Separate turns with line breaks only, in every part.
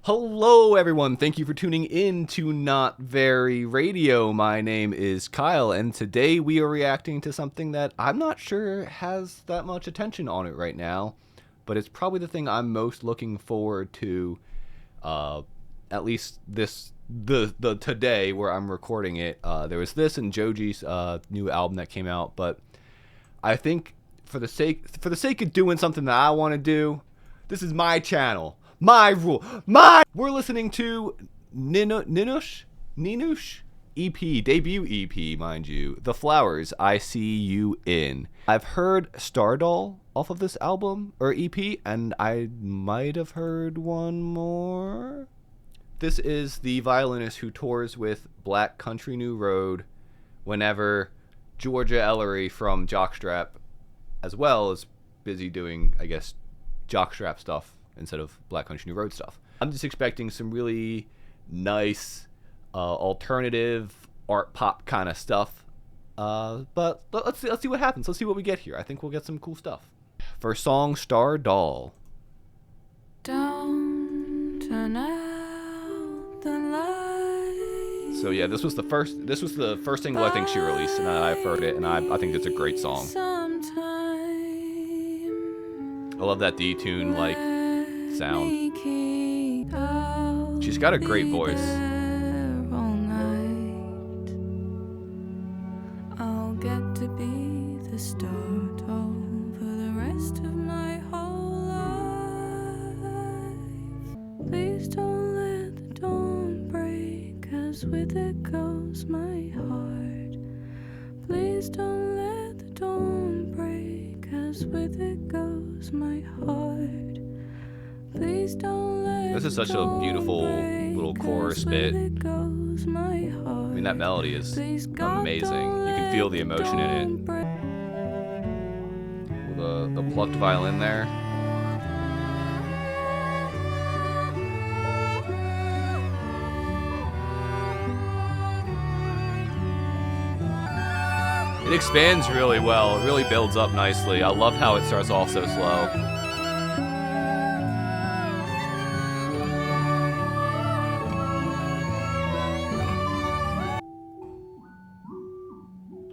Hello, everyone. Thank you for tuning in to Not Very Radio. My name is Kyle, and today we are reacting to something that I'm not sure has that much attention on it right now, but it's probably the thing I'm most looking forward to, at least the today where I'm recording it. There was this and Joji's new album that came out, but I think for the sake of doing something that I want to do, this is my channel. My rule. We're listening to Ninush EP, debut EP, mind you. The Flowers, I See You In. I've heard Stardoll off of this album, or EP, and I might have heard one more. This is the violinist who tours with Black Country New Road whenever Georgia Ellery from Jockstrap, as well, is busy doing, I guess, Jockstrap stuff instead of Black Country New Road stuff. I'm just expecting some really nice alternative art pop kind of stuff. But let's see what happens. Let's see what we get here. I think we'll get some cool stuff. First song, Star Doll.
Don't turn out the lights.
So yeah, this was the first single I think she released, and I've heard it, and I think it's a great song. I love that D-tune like sound. She's got a great voice.
I'll get to be the star doll for the rest of my whole life. Please don't let the dawn break, 'cause with it goes my heart. Please don't let the dawn break, 'cause with it goes my heart. Please don't let
This is such a beautiful little chorus bit. I mean, that melody is amazing. You can feel the emotion in it. With the plucked violin there. It expands really well. It really builds up nicely. I love how it starts off so slow.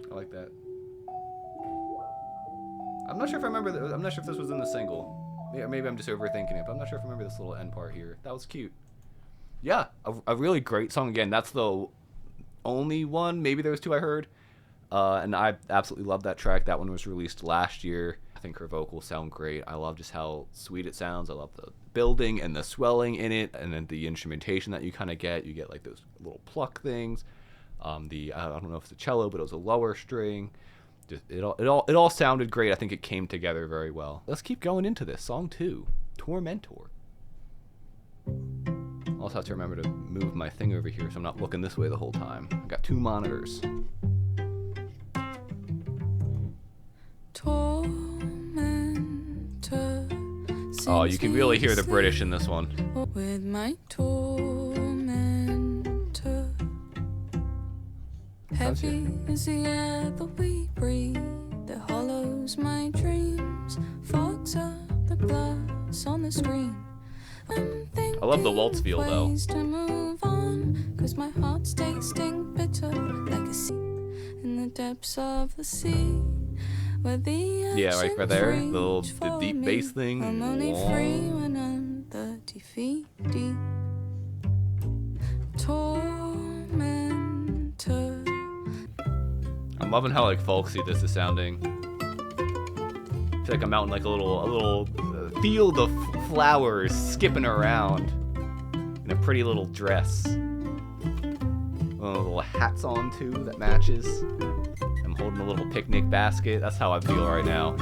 I like that. I'm not sure if I remember. I'm not sure if this was in the single. Maybe I'm just overthinking it, but I'm not sure if I remember this little end part here. That was cute. Yeah, a really great song. Again, that's the only one. Maybe there was two I heard. And I absolutely love that track. That one was released last year. I think her vocals sound great. I love just how sweet it sounds. I love the building and the swelling in it, and then the instrumentation that you kind of get. You get like those little pluck things. I don't know if it's a cello, but it was a lower string. Just it all sounded great. I think it came together very well. Let's keep going into this. Song 2, Tormentor. I also have to remember to move my thing over here so I'm not looking this way the whole time. I got 2 monitors. Oh, you can really hear the British in this one.
With my tormentor, heavy is the air that we breathe, that hollows my dreams, fogs up the glass on the screen.
I love the waltz feel though.
To move on, 'cause my heart's tasting bitter like a sea in the depths of the sea.
Yeah, right there. The deep bass thing.
I'm only free when I'm 30 feet deep. Tormentor.
I'm loving how like folksy this is sounding. I feel like I'm out in like a little field of flowers skipping around in a pretty little dress. Little hats on too that matches. I'm holding a little picnic basket. That's how I feel right now.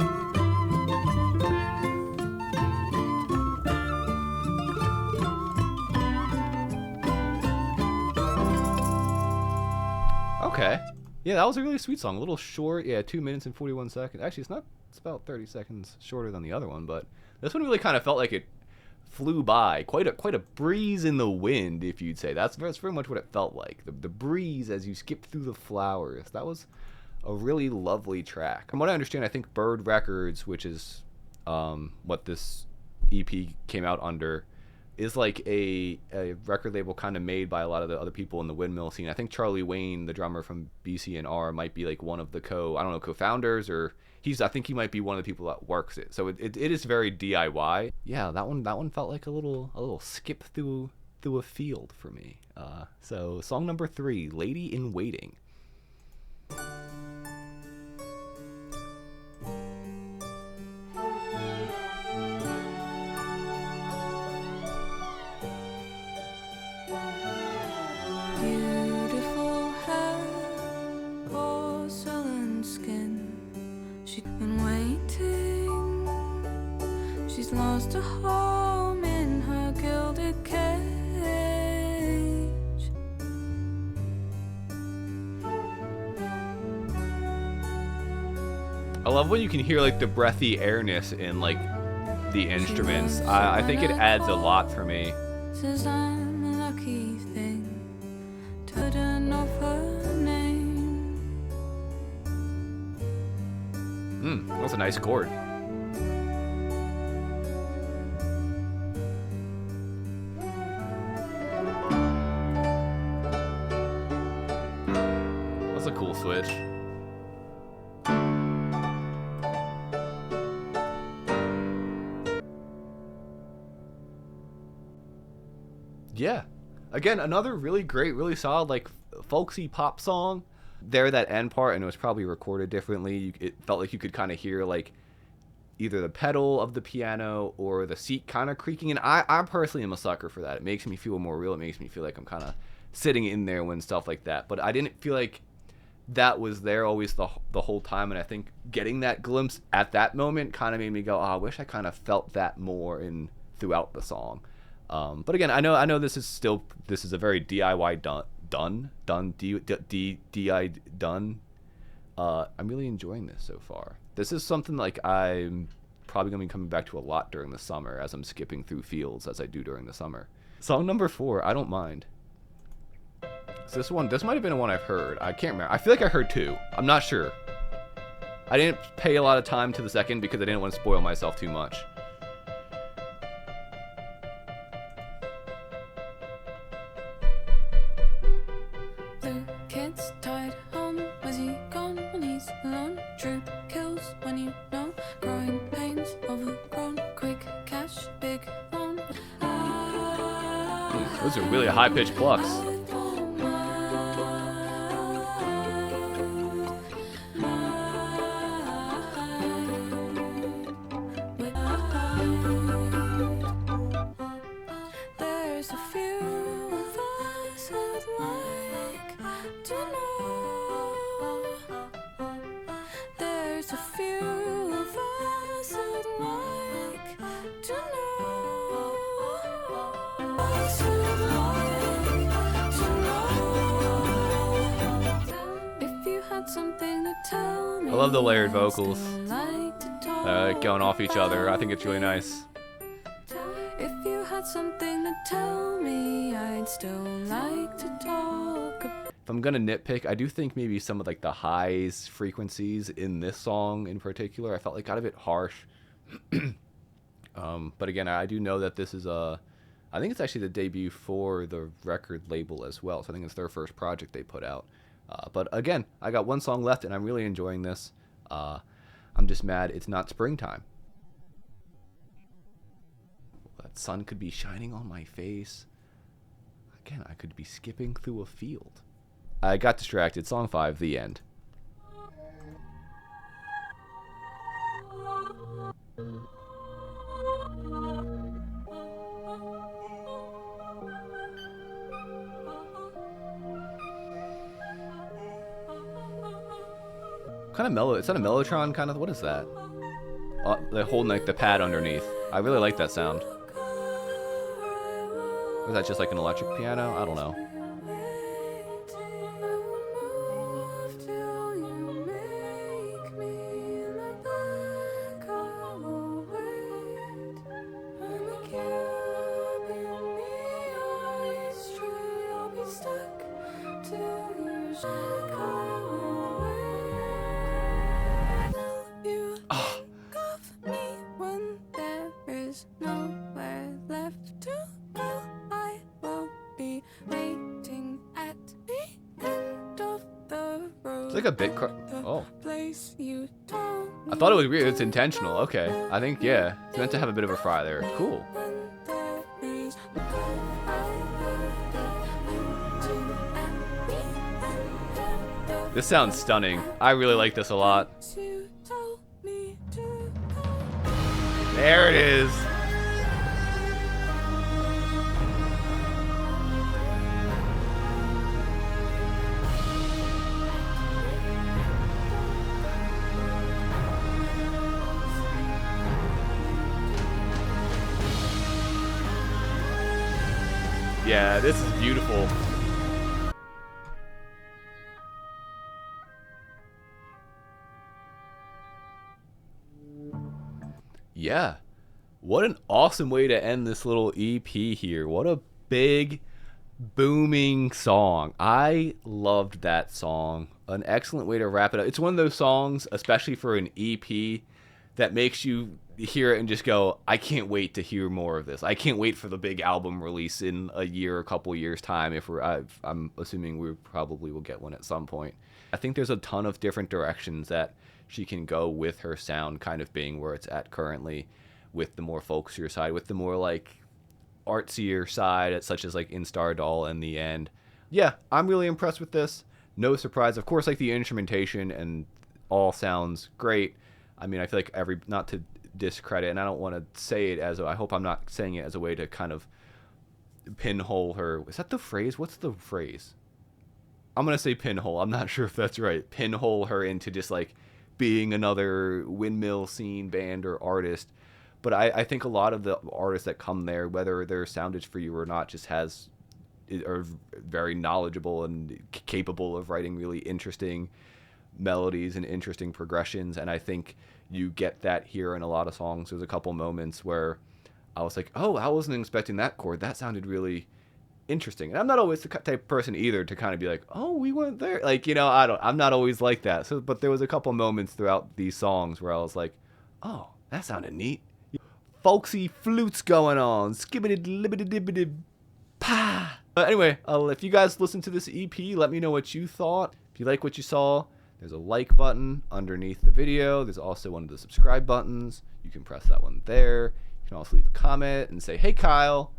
Okay. Yeah, that was a really sweet song. A little short. Yeah, 2 minutes and 41 seconds. Actually, it's not. It's about 30 seconds shorter than the other one, but this one really kind of felt like it flew by. Quite a breeze in the wind, if you'd say. That's very much what it felt like. The breeze as you skipped through the flowers. That was a really lovely track. From what I understand, I think Bird Records, which is what this EP came out under, is like a record label kind of made by a lot of the other people in the windmill scene. I think Charlie Wayne, the drummer from BCNR, might be like one of the co-founders, or I think he might be one of the people that works it. So it is very DIY. Yeah, that one felt like a little skip through a field for me. So song number 3, Lady in Waiting.
Beautiful hair, porcelain skin. She's been waiting. She's lost a home in her gilded cage.
I love when you can hear like the breathy airness in like the instruments. I think it adds a lot for me.
Says I'm a lucky thing. Turn off her name.
That was a nice chord. That's a cool switch. Yeah. Again, another really great, really solid, like, folksy pop song. There, that end part, and it was probably recorded differently. It felt like you could kind of hear, like, either the pedal of the piano or the seat kind of creaking. And I personally am a sucker for that. It makes me feel more real. It makes me feel like I'm kind of sitting in there when stuff like that. But I didn't feel like that was there always the whole time. And I think getting that glimpse at that moment kind of made me go, oh, I wish I kind of felt that more throughout the song. But again, I know this is a very DIY done. I'm really enjoying this so far. This is something like I'm probably gonna be coming back to a lot during the summer as I'm skipping through fields as I do during the summer. Song number 4, I Don't Mind. So this might have been one I've heard. I can't remember. I feel like I heard 2. I'm not sure. I didn't pay a lot of time to the second because I didn't want to spoil myself too much.
Kid's tired home, where's he gone when he's alone? Truth kills when you know. Growing pains, overgrown. Quick cash, big loan.
Those are really high-pitched plucks.
There's a few of us who'd like to know. There's a few of us who'd like to know. Us who'd like to know. If you had something to tell me,
I love the layered
I'd
vocals.
still like to talk
Going off each other. I think it's really nice.
If you had something to tell me, I'd still like to talk about.
If I'm gonna nitpick, I do think maybe some of like the highs frequencies in this song in particular, I felt like got a bit harsh. But again, I do know that this is I think it's actually the debut for the record label as well. So I think it's their first project they put out. But again, I got one song left and I'm really enjoying this. I'm just mad it's not springtime. That sun could be shining on my face. Again, I could be skipping through a field. I got distracted. Song 5, the end. Kind of mellow. Is that a Mellotron kind of? What is that? They're holding like the pad underneath. I really like that sound. Or is that just like an electric piano? I don't know. like a bit. Oh. I thought it was weird. It's intentional. Okay. I think, yeah. It's meant to have a bit of a fry there. Cool. This sounds stunning. I really like this a lot. There it is. Yeah, this is beautiful. Yeah. What an awesome way to end this little EP here. What a big, booming song. I loved that song. An excellent way to wrap it up. It's one of those songs, especially for an EP, that makes you hear it and just go, I can't wait to hear more of this. I can't wait for the big album release in a year, a couple years time. If I'm assuming we probably will get one at some point. I think there's a ton of different directions that she can go with her sound kind of being where it's at currently, with the more folksier side, with the more like artsier side, such as like In Stardoll and The End. Yeah, I'm really impressed with this. No surprise. Of course, like the instrumentation and all sounds great. I mean, I feel like not to discredit, and I don't want to say it as I hope I'm not saying it as a way to kind of pinhole her. Is that the phrase? What's the phrase? I'm going to say pinhole. I'm not sure if that's right. Pinhole her into just like being another windmill scene band or artist. But I think a lot of the artists that come there, whether their sound is for you or not, just are very knowledgeable and capable of writing really interesting melodies and interesting progressions. And I think you get that here in a lot of songs. There's a couple moments where I was like, oh, I wasn't expecting that chord. That sounded really interesting. And I'm not always the type of person either to kind of be like, oh, we went there. Like, I'm not always like that. So, but there was a couple moments throughout these songs where I was like, oh, that sounded neat. Folksy flutes going on. Skibbity libbity dibbity pa. Anyway, if you guys listen to this EP, let me know what you thought. If you like what you saw, there's a like button underneath the video. There's also one of the subscribe buttons. You can press that one there. You can also leave a comment and say, hey, Kyle,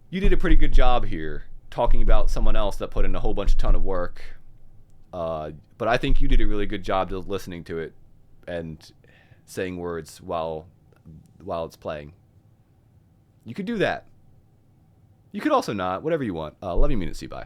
you did a pretty good job here talking about someone else that put in a whole ton of work. But I think you did a really good job of listening to it and saying words while it's playing. You could do that. You could also not. Whatever you want. Love you, mean it. See you. Bye.